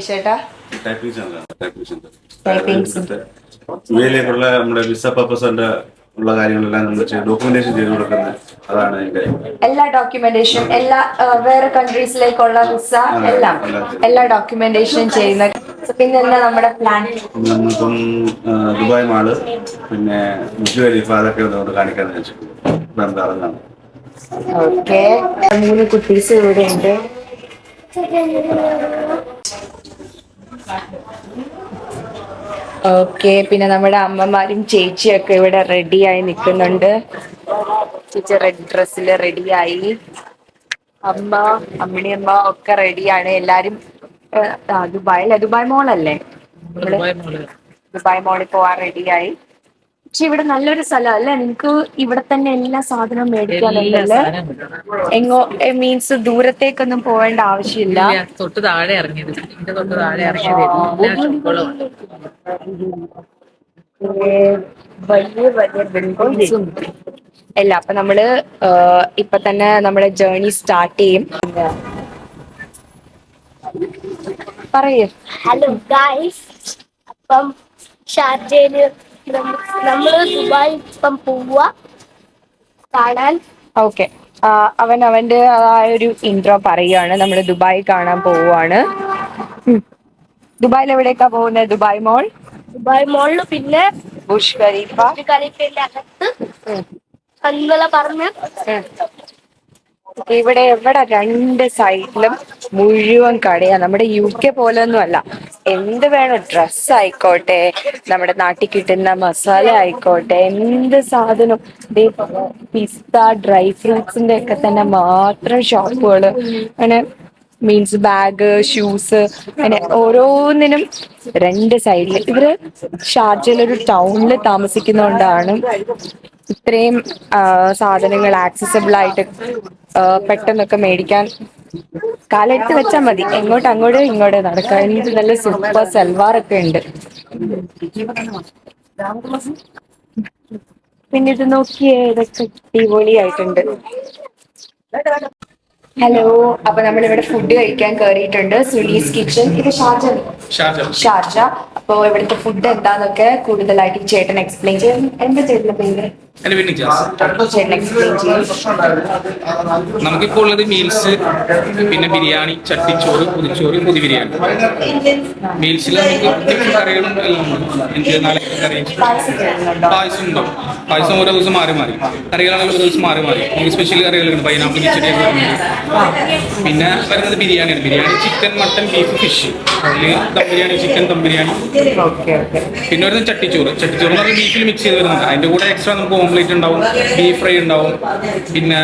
ചേട്ടാ typing centre യുഎയിലേക്കുള്ള നമ്മുടെ visa പർപ്പസിന്റെ ഉള്ള കാര്യങ്ങളെല്ലാം നമ്മൾ ഡോക്യുമെന്റേഷൻ ചെയ്ത് കൊടുക്കുന്നത്. അതാണ് അതിന്റെ എല്ലാ ഡോക്യുമെന്റേഷൻ വേറെ കൺട്രീസിലേക്കുള്ള വിസ എല്ലാ ഡോക്യുമെന്റേഷൻ ചെയ്യുന്ന. പിന്നെ നമ്മുടെ പ്ലാൻ നമ്മളിപ്പം ദുബായ് മാള്, പിന്നെ ബുർജ് ഖലീഫ, അതൊക്കെ ഒന്ന് കാണിക്കാന്ന് വെച്ചിട്ടുണ്ട്. അതാണ്. ഓക്കെ, 3 കുട്ടീസ് ഇവിടെ ഉണ്ട്. ഓക്കെ, പിന്നെ നമ്മുടെ അമ്മമാരും ചേച്ചിയൊക്കെ ഇവിടെ റെഡിയായി നിൽക്കുന്നുണ്ട്. ചേച്ചി റെഡ് ഡ്രസ്സിൽ റെഡിയായി, അമ്മിണിയമ്മ ഒക്കെ റെഡിയാണ്. എല്ലാരും ദുബായ് മോളല്ലേ, ദുബായ് മോളിൽ പോവാൻ റെഡിയായി. പക്ഷെ ഇവിടെ നല്ലൊരു സ്ഥലം അല്ലേ, നിങ്ങക്ക് ഇവിടെ തന്നെ എല്ലാ സാധനവും മേടിക്കാനുണ്ടല്ലേ. മീൻസ് ദൂരത്തേക്കൊന്നും പോവേണ്ട ആവശ്യമില്ല. തൊട്ട് താഴെ ഇറങ്ങിയത് വലിയ വലിയ ബിൽഡിങ്സും അല്ല. അപ്പൊ നമ്മള് ഇപ്പൊ തന്നെ നമ്മുടെ ജേർണി സ്റ്റാർട്ട് ചെയ്യും. പറയൂ. ഹലോ ഗായ്സ്, അപ്പം ഷാർജയില് നമ്മള് ദുബായ് ഇപ്പം പോവുക കാണാൻ. ഓക്കെ, അവന്റെ ആ ഒരു ഇൻട്രോ പറയുകയാണ്. നമ്മൾ ദുബായ് കാണാൻ പോവുകയാണ്. ദുബായിൽ എവിടേക്കാ പോകുന്നത്? ദുബായ് മോളില്, പിന്നെ ബുർജ് ഖലീഫയുടെ അകത്ത് പറഞ്ഞ് ഇവിടെ 2 സൈഡിലും മുഴുവൻ കടയാ. നമ്മുടെ UK പോലൊന്നും അല്ല. എന്ത് വേണം, ഡ്രസ്സ് ആയിക്കോട്ടെ, നമ്മുടെ നാട്ടിൽ കിട്ടുന്ന മസാല ആയിക്കോട്ടെ, എന്ത് സാധനം, പിസ്ത, ഡ്രൈ ഫ്രൂട്ട്സിന്റെ ഒക്കെ തന്നെ മാത്രം ഷോപ്പുകള്. അങ്ങനെ മീൻസ് ബാഗ്, ഷൂസ്, അങ്ങനെ ഓരോന്നിനും 2 സൈഡില്. ഇവര് ഷാർജയിലൊരു ടൗണില് താമസിക്കുന്നോണ്ടാണ് ഇത്രയും സാധനങ്ങൾ ആക്സസിബിൾ ആയിട്ട് പെട്ടെന്നൊക്കെ മേടിക്കാൻ. കാലെടുത്ത് വെച്ചാൽ മതി, അങ്ങോട്ട് നടക്കാൻ. എനിക്ക് നല്ല സൂപ്പർ സൽവാറൊക്കെ ഉണ്ട്. പിന്നെ ഇത് നോക്കിയേ, ഇതൊക്കെ അടിപൊളിയായിട്ടുണ്ട്. ഹലോ, അപ്പൊ നമ്മളിവിടെ ഫുഡ് കഴിക്കാൻ കയറിയിട്ടുണ്ട്. സുലീസ് കിച്ചൺ. ഇത് ഷാർജ. അപ്പൊ ഇവിടുത്തെ ഫുഡ് എന്താന്നൊക്കെ കൂടുതലായിട്ട് ചേട്ടൻ എക്സ്പ്ലെയിൻ ചെയ്യും. എന്താ ചേട്ടന്റെ പേര്? ചേട്ടൻ എക്സ്പ്ലെയിൻ ചെയ്യും. നമുക്കിപ്പോൾ ഉള്ളത് മീൽസ്, പിന്നെ ബിരിയാണി, ചട്ടിച്ചോറ്, പുതിച്ചോറ്, പൊതി ബിരിയാണി. മീൽസിൽ നമുക്ക് കറികളും എല്ലാം ഉണ്ട്. പായസം ഉണ്ടാവും. പായസം ഓരോ ദിവസം മാറി കറികളാണെങ്കിൽ ഓരോ ദിവസം മാറി നമുക്ക് സ്പെഷ്യൽ കറികളുണ്ട്. പൈനാപ്പിൾ കിച്ചടിയൊക്കെ വരുന്നുണ്ട്. പിന്നെ വരുന്നത് ബിരിയാണിയാണ്. Biryani chicken, mutton, beef, fish. അതിൽ ദം ബിരിയാണി, ചിക്കൻ ദം ബിരിയാണി. പിന്നെ വരുന്നത് ചട്ടിച്ചോറ് എന്ന് പറഞ്ഞാൽ ബീഫിൽ മിക്സ് ചെയ്ത് വരുന്നുണ്ട്. അതിന്റെ കൂടെ എക്സ്ട്രാ നമുക്ക് ഓംലേറ്റ് ഉണ്ടാവും, ബീഫ് ഫ്രൈ ഉണ്ടാവും, പിന്നെ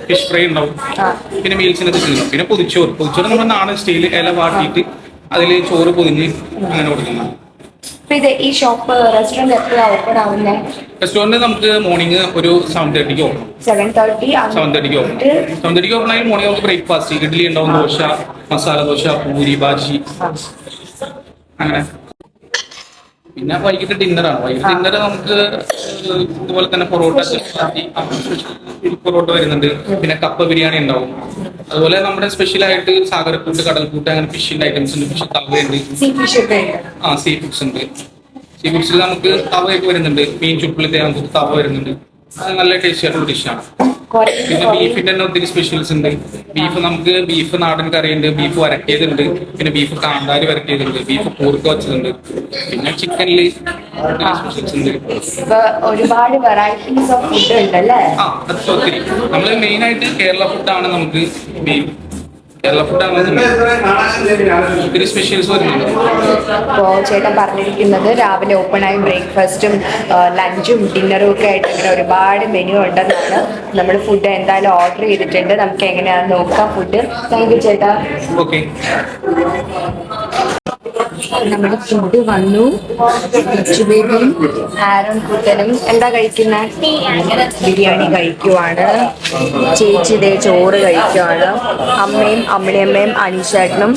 ഫിഷ് ഫ്രൈ ഉണ്ടാവും. പിന്നെ മീൽസിനകത്ത് ഉണ്ടാവും. പിന്നെ പൊതിച്ചോറ് നമ്മുടെ നാടൻ സ്റ്റൈൽ ഇല വാട്ടിയിട്ട് അതിൽ ചോറ് പൊതിഞ്ഞ് അങ്ങനെ കൊടുക്കുന്നത്. ഈ ഷോപ്പ് റെസ്റ്റോറന്റ് എപ്പോഴാണ് ഓപ്പൺ ആവുന്നത്? റെസ്റ്റോറന്റ് നമുക്ക് മോർണിംഗ് ഒരു 7:30 ഓപ്പൺ. 7:30 ഓപ്പൺ ആയി. മോർണിംഗ് നമുക്ക് ബ്രേക്ക്ഫാസ്റ്റ് ഇഡ്ഡലി ഉണ്ടാവും, ദോശ, മസാല ദോശ, പൂരി, ബാജി, അങ്ങനെ. പിന്നെ വൈകിട്ട് ഡിന്നറാണ്. ഡിന്നർ നമുക്ക് ഇതുപോലെ തന്നെ പൊറോട്ട വരുന്നുണ്ട്. പിന്നെ കപ്പ ബിരിയാണി ഉണ്ടാവും. അതുപോലെ നമ്മുടെ സ്പെഷ്യലായിട്ട് സാഗരക്കൂട്ട്, കടൽക്കൂട്ട്, അങ്ങനെ ഫിഷിന്റെ ഐറ്റംസ് ഉണ്ട്. ഫിഷ് തവയുണ്ട്, സീ ഫുഡ്സ് ഉണ്ട്. സീ ഫുഡ്സിൽ നമുക്ക് തവയൊക്കെ വരുന്നുണ്ട്. മീൻ ചുപ്പിളത്തെ നമുക്ക് തവ വരുന്നുണ്ട്. അത് നല്ല ടേസ്റ്റി ആയിട്ടുള്ള ഡിഷാണ്. പിന്നെ ബീഫിന്റെ തന്നെ ഒത്തിരി സ്പെഷ്യൽസ് ഉണ്ട്. ബീഫ് നാടൻ കറിയുണ്ട്, ബീഫ് വരട്ടിയതുണ്ട്, പിന്നെ ബീഫ് കാന്താരി വരട്ടിയതുണ്ട്, ബീഫ് കൂർക്ക വെച്ചതുണ്ട്. പിന്നെ ചിക്കനില് സ്പെഷ്യൽസ് ഉണ്ട്. ഒരുപാട് വെറൈറ്റീസ് ഓഫ് ഫുഡ് ഉണ്ടല്ലേ? അത് ഒത്തിരി. നമ്മള് മെയിൻ ആയിട്ട് കേരള ഫുഡാണ്. നമുക്ക് കേരള ഫുഡാണ് ഒത്തിരി സ്പെഷ്യൽസ് വരുന്നുണ്ട്. അപ്പോൾ ചേട്ടൻ പറഞ്ഞിരിക്കുന്നത് രാവിലെ ഓപ്പൺ ആയി ബ്രേക്ക്ഫാസ്റ്റും ലഞ്ചും ഡിന്നറും ഒക്കെ ആയിട്ട് ഇങ്ങനെ ഒരുപാട് മെനു ഉണ്ടെന്നാണ്. നമ്മൾ ഫുഡ് എന്തായാലും ഓർഡർ ചെയ്തിട്ടുണ്ട്. നമുക്ക് എങ്ങനെയാണെന്ന് നോക്കാം ഫുഡ്. താങ്ക് യു ചേട്ടാ. ഓക്കെ, നമ്മുടെ ഫുഡ് വന്നു. ബേബിയും ആരോൺ കുട്ടനും എന്താ കഴിക്കുന്നത്? ബിരിയാണി കഴിക്കുവാണ്. ചേച്ചി ഇതേ ചോറ് കഴിക്കുവാണ്. അമ്മയും അമ്മിണിയമ്മയും അനീഷേട്ടനും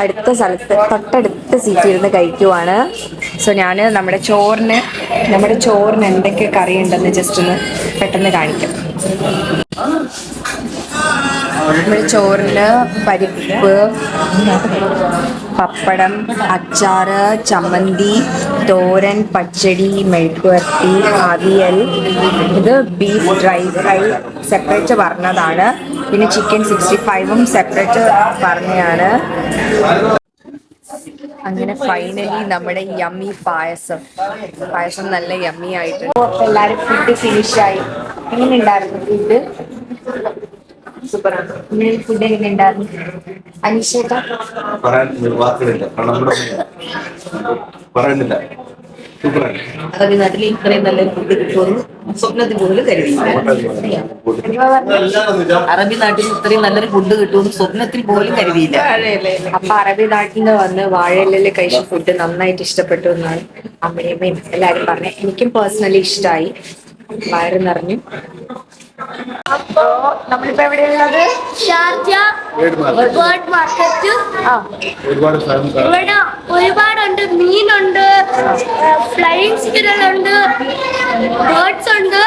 അടുത്ത സ്ഥലത്ത് തൊട്ടടുത്ത സീറ്റിൽ ഇരുന്ന് കഴിക്കുവാണ്. സോ ഞാൻ നമ്മുടെ ചോറിന് എന്തൊക്കെ കറി ഉണ്ടെന്ന് ജസ്റ്റ് ഒന്ന് പെട്ടെന്ന് കാണിക്കാം. നമ്മുടെ ചോറിന് പരിപ്പ്, പപ്പടം, അച്ചാറ്, ചമ്മന്തി, തോരൻ, പച്ചടി, മെഴുക്കുവരട്ടി, അവിയൽ. ഇത് ബീഫ് ഡ്രൈ ഫ്രൈ സെപ്പറേറ്റ് പറഞ്ഞതാണ്. പിന്നെ ചിക്കൻ 65ഉം സെപ്പറേറ്റ് പറഞ്ഞതാണ്. അങ്ങനെ ഫൈനലി നമ്മുടെ യമ്മി പായസം നല്ല യമ്മി ആയിട്ടുണ്ട്. എല്ലാരും ഫുഡ് ഫിനിഷായി. എങ്ങനെ ഉണ്ടായിരുന്നു ഫുഡ്? സൂപ്പറാണ്. ഫുഡ് എങ്ങനെ ഉണ്ടായിരുന്നു അനീഷേട്ടാ? പറയുന്നില്ല. അറബി നാട്ടിൽ ഇത്രയും നല്ലൊരു ഫുഡ് കിട്ടുമെന്ന് സ്വപ്നത്തിൽ പോലും കരുതിയില്ല. അറബി നാട്ടിൽ ഇത്രയും നല്ലൊരു ഫുഡ് കിട്ടുമെന്ന് സ്വപ്നത്തിൽ പോലും കരുതിയില്ല. അപ്പൊ അറബി നാട്ടിൽ നിന്ന് വന്ന് വാഴയിലെ കഴിച്ച ഫുഡ് നന്നായിട്ട് ഇഷ്ടപ്പെട്ടു എന്നാണ് അമ്മയമ്മയും എല്ലാരും പറഞ്ഞത്. എനിക്കും പേഴ്സണലി ഇഷ്ടമായി, വയറ് നിറഞ്ഞു. അപ്പോ നമ്മളിപ്പോ എവിടെയുള്ളത്? Sharjah bird market. ഇവിടെ ഒരുപാടുണ്ട്. മീനുണ്ട്, ഫ്ലൈയിങ് സ്ക്വിറൽ ഉണ്ട്, ബേർഡ്സ് ഉണ്ട്,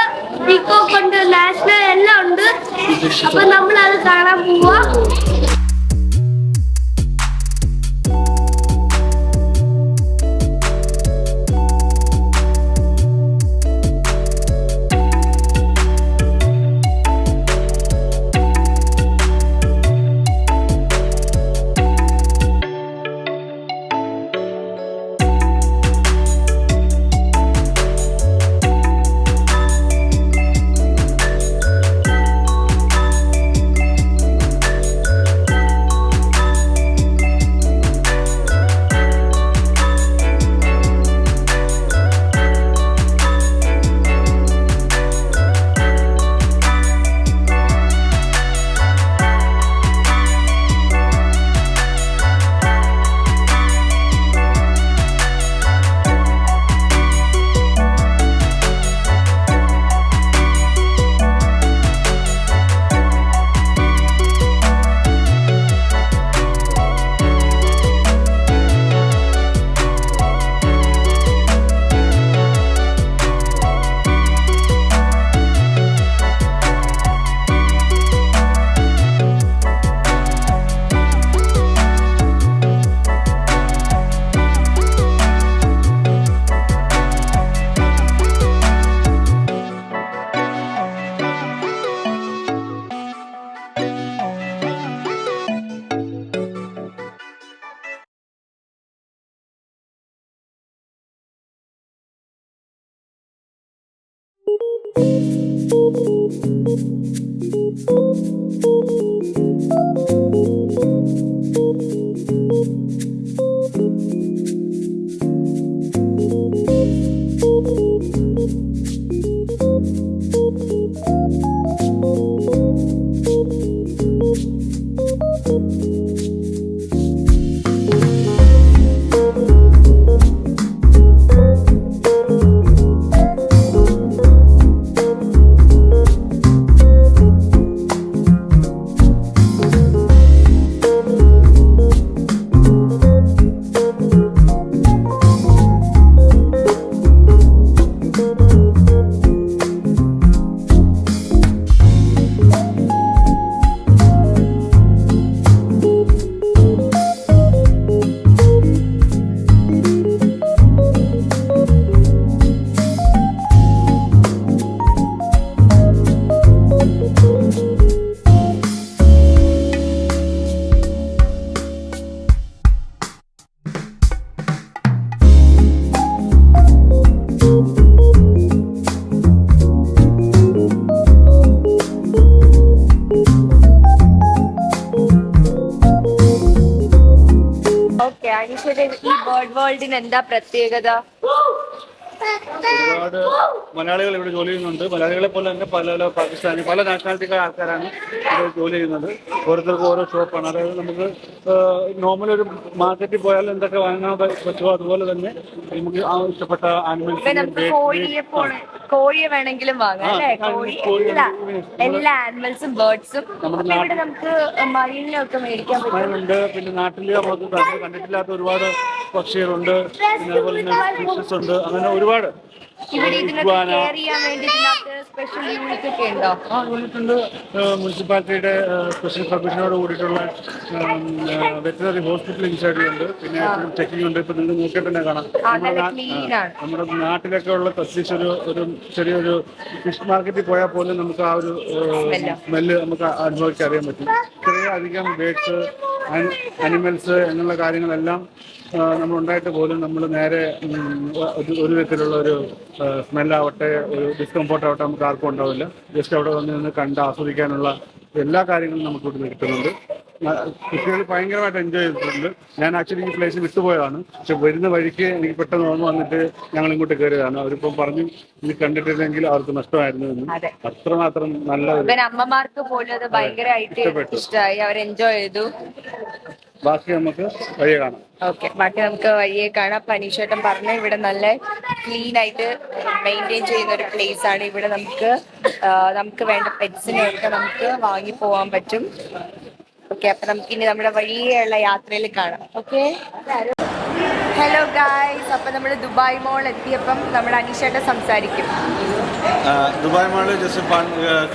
പീകോക്ക് ഉണ്ട്, നാഷണൽ എല്ലാം ഉണ്ട്. അപ്പൊ നമ്മൾ അത് കാണാൻ പോവാ. ഈ ബേർഡ് വേൾഡിന് എന്താ പ്രത്യേകത? ഒരുപാട് മലയാളികൾ ഇവിടെ ജോലി ചെയ്യുന്നുണ്ട്. മലയാളികളെ പോലെ തന്നെ പല പാകിസ്ഥാനി പല നാഷണാലിറ്റിക്കാർ ആൾക്കാരാണ് ഇവിടെ ജോലി ചെയ്യുന്നത്. ഓരോരുത്തർക്കും ഓരോ ഷോപ്പാണ്. അതായത് നമുക്ക് നോർമൽ ഒരു മാർക്കറ്റിൽ പോയാൽ എന്തൊക്കെ വാങ്ങാൻ പറ്റുമോ അതുപോലെ തന്നെ നമുക്ക് ഇഷ്ടപ്പെട്ട കോഴിയെ വേണമെങ്കിലും വാങ്ങാം അല്ലെ? എല്ലാ ആനിമൽസും ബേർഡ്സും ഇവിടെ നമുക്ക് മയിലിനൊക്കെ മേടിക്കാൻ പറ്റും. പിന്നെ നാട്ടില് നമുക്ക് കണ്ടിട്ടില്ലാത്ത ഒരുപാട് പക്ഷികളുണ്ട്, പിന്നെ അതുപോലെ തന്നെ ഫിഷസ് ഉണ്ട്, അങ്ങനെ ഒരുപാട്. ഇവിടെ ഇതിനൊക്കെ കെയർ ചെയ്യാൻ വേണ്ടി ഇതിനകത്ത് സ്പെഷ്യൽ യൂണിറ്റ് ഒക്കെ ഉണ്ടോ? യൂണിറ്റ് ഉണ്ട്. മുനിസിപ്പാലിറ്റിയുടെ സ്പെഷ്യൽ പെർമിഷനോട് കൂടിയിട്ടുള്ള വെറ്റിനറി ഹോസ്പിറ്റൽ ഇൻചാർജ്, പിന്നെ ചെക്കിംഗ് ഉണ്ട്. ഇപ്പൊ നിങ്ങൾ നോക്കിയിട്ട് തന്നെ കാണാം, നമ്മുടെ നാട്ടിലൊക്കെ ഉള്ള പ്രത്യേകിച്ച് ഒരു ചെറിയൊരു ഫിഷ് മാർക്കറ്റിൽ പോയാൽ പോലും നമുക്ക് ആ ഒരു സ്മെല്ല് നമുക്ക് അനുഭവിക്കാൻ അറിയാൻ പറ്റും. ചെറിയ അധികം ബേഡ്സ്, അനിമൽസ് എന്നുള്ള കാര്യങ്ങളെല്ലാം നമ്മളുണ്ടായിട്ട് പോലും നമ്മൾ നേരെ ഒരു വിധത്തിലുള്ള ഒരു സ്മെല്ലാവട്ടെ, ഒരു ഡിസ്കംഫോർട്ട് ആവട്ടെ നമുക്ക് ആർക്കും ഉണ്ടാവില്ല. ജസ്റ്റ് അവിടെ വന്ന് നിന്ന് കണ്ട് ആസ്വദിക്കാനുള്ള എല്ലാ കാര്യങ്ങളും നമുക്ക് ഇവിടെ കിട്ടുന്നുണ്ട്. കുട്ടികൾ ഭയങ്കരമായിട്ട് എൻജോയ് ചെയ്തിട്ടുണ്ട്. ഞാൻ ആക്ച്വലി ഈ പ്ലേസ് വിട്ടുപോയതാണ്, പക്ഷെ വരുന്ന വഴിക്ക് എനിക്ക് പെട്ടെന്ന് ഓർമ്മ വന്നിട്ട് ഞങ്ങൾ ഇങ്ങോട്ട് കയറിയതാണ്. അവരിപ്പം പറഞ്ഞു ഇത് കണ്ടിട്ടില്ലെങ്കിൽ അവർക്ക് നഷ്ടമായിരുന്നു എന്ന്. അത്രമാത്രം നല്ല അമ്മമാർക്ക് പോലും അത് ഭയങ്കരമായിട്ട് ഇഷ്ടമായി, അവർ എൻജോയ് ചെയ്തു. ബാക്കി നമുക്ക് വഴിയെ കാണാം. ഓക്കെ, ബാക്കി നമുക്ക് വഴിയെ കാണാം. പനീഷേട്ടൻ പറഞ്ഞ ഇവിടെ നല്ല ക്ലീൻ ആയിട്ട് മെയിൻറ്റെയിൻ ചെയ്യുന്ന ഒരു പ്ലേസ് ആണ്. ഇവിടെ നമുക്ക് വേണ്ട പെറ്റ്സിനെയൊക്കെ നമുക്ക് വാങ്ങി പോവാൻ പറ്റും. ഓക്കെ, അപ്പൊ നമുക്ക് ഇനി നമ്മുടെ വഴിയുള്ള യാത്രയിൽ കാണാം. ഓക്കെ, ഹലോ ഗായ്സ്, അപ്പൊ നമ്മൾ ദുബായ് മോൾ എത്തിയപ്പം നമ്മുടെ അനീഷേട്ടൻ സംസാരിക്കും. ദുബായ് മോളിൽ ജസ്റ്റ്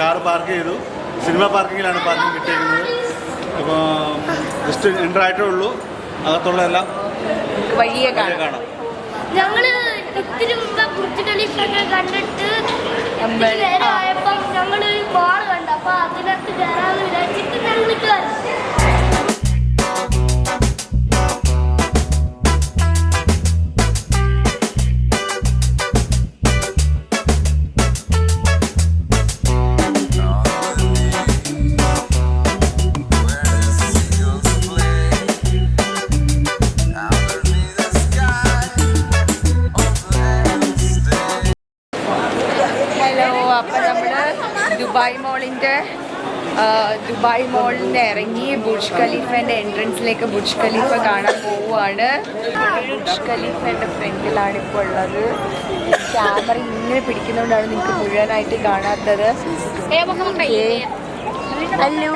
കാർ പാർക്ക് ചെയ്തു. സിനിമ പാർക്കിങ്ങിലാണ് പാർക്കിംഗ് കിട്ടിയിരിക്കുന്നത്. അപ്പോൾ ജസ്റ്റ് എൻ്റർ ആയിട്ടേ ഉള്ളൂ. അകത്തുള്ള എല്ലാം വഴിയെ കാണാം. ഞങ്ങള് ഇത്തിരി മുമ്പ് ബുർജ് ഖലീഫ ഒക്കെ കണ്ടിട്ട് ആയപ്പം ഞങ്ങളൊരു ബാർ കണ്ടു. അപ്പൊ അതിനകത്ത് കയറാന്ന് വിചാരിച്ചിട്ട് ഞങ്ങൾ കയറി. ദുബായ് മോളിന്റെ ഇറങ്ങി ബുർജ് ഖലീഫന്റെ എൻട്രൻസിലേക്ക് ബുർജ് ഖലീഫ കാണാൻ പോവുകയാണ്. ബുർജ് ഖലീഫന്റെ ഫ്രണ്ടിലാണ് ഇപ്പോൾ ഉള്ളത്. ക്യാമറ ഇങ്ങനെ പിടിക്കുന്നതുകൊണ്ടാണ് നിങ്ങൾക്ക് മുഴുവനായിട്ട് കാണാത്തത്. ഹലോ,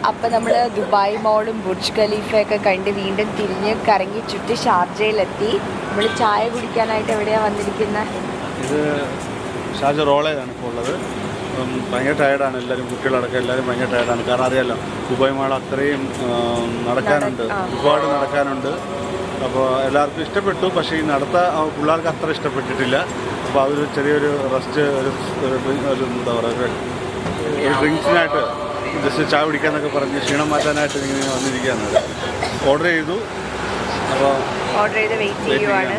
അപ്പം നമ്മൾ ദുബായ് മോളും ബുർജ് ഖലീഫയൊക്കെ കണ്ട് വീണ്ടും തിരിഞ്ഞ് കറങ്ങി ചുറ്റി ഷാർജയിലെത്തി. നമ്മൾ ചായ കുടിക്കാനായിട്ട് എവിടെയാണ് വന്നിരിക്കുന്നത്? ഇത് ഷാർജ റോളേതാണ് ഇപ്പോൾ ഉള്ളത്. ഭയങ്കര ടയർഡാണ് എല്ലാവരും, കുട്ടികളടക്കം എല്ലാവരും ഭയങ്കര ടയർഡാണ്. കാരണം അറിയാമല്ലോ, ദുബായ് മോൾ അത്രയും നടക്കാനുണ്ട്, ഒരുപാട് നടക്കാനുണ്ട്. അപ്പോൾ എല്ലാവർക്കും ഇഷ്ടപ്പെട്ടു. പക്ഷേ ഈ പിള്ളേർക്ക് അത്ര ഇഷ്ടപ്പെട്ടിട്ടില്ല. അപ്പോൾ അതൊരു ചെറിയൊരു റെസ്റ്റ്, ഒരു എന്താ പറയുക, ഒരു ഡ്രിങ്ക്സിനായിട്ട് ജസ്റ്റ് ചായ കുടിക്കാന്നൊക്കെ പറഞ്ഞ് ക്ഷീണം മാറ്റാനായിട്ട് ഇങ്ങനെ വന്നിരിക്കുകയാണ്. ഓർഡർ ചെയ്തു. അപ്പോൾ ഓർഡർ ചെയ്ത് വെയിറ്റ് ചെയ്യുവാണ്.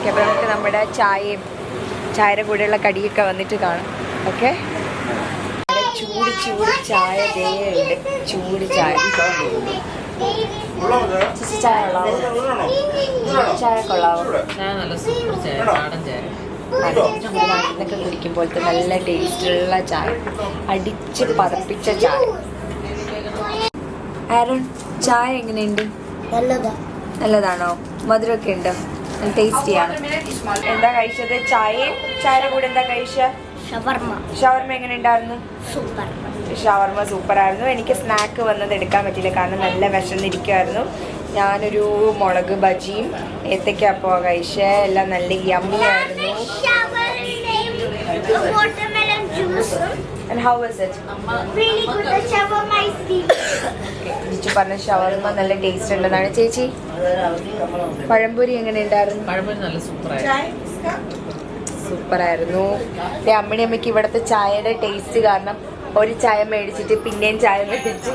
അപ്പോൾ നമുക്ക് നമ്മുടെ ചായയുടെ കൂടെയുള്ള കടിയൊക്കെ വന്നിട്ട് കാണാം. ഓക്കെ, ചൂട് ചായ ഉണ്ട്. ചൂട് ചായ കൊള്ളാവോ? നല്ല സൂപ്പർ ചായ, നാടൻ ചായ. നാട്ടിലൊക്കെ കുടിക്കുമ്പോഴത്തെ നല്ല ടേസ്റ്റുള്ള ചായ, അടിച്ച് പതപ്പിച്ച ചായ. ആരോൺ, ചായ എങ്ങനെയുണ്ട്? നല്ലതാണോ? മധുരമൊക്കെ ഉണ്ടോ? നല്ല ടേസ്റ്റിയാണ്. എന്താ കഴിച്ചത്? ചായയുടെ കൂടെ എന്താ കഴിച്ച? ഷവർമ എങ്ങനെ ഉണ്ടായിരുന്നു? ഷവർമ സൂപ്പർ ആയിരുന്നു. എനിക്ക് സ്നാക്ക് വന്നത് എടുക്കാൻ പറ്റില്ല, കാരണം നല്ല വിശന്നിരിക്കുമായിരുന്നു. ഞാനൊരു മുളക് ബജിയും ഏത്തയ്ക്കാപ്പോ കഴിച്ച. എല്ലാം നല്ല യമ്മി ആയിരുന്നു. And how was it? Really good. The shawarma is deep. ചേച്ചി പറഞ്ഞ ഷവർമ നല്ല ടേസ്റ്റ് ഉള്ളതാണ്. ചേച്ചി, പഴംപൊരി എങ്ങനെ ഉണ്ടായിരുന്നു? പഴംപൊരി നല്ല സൂപ്പറായിരുന്നു. അമ്മയ്ക്ക് ഇവിടുത്തെ ചായയുടെ ടേസ്റ്റ് കാരണം ഒരു ചായ മേടിച്ചിട്ട് പിന്നെയും ചായ മേടിച്ചു.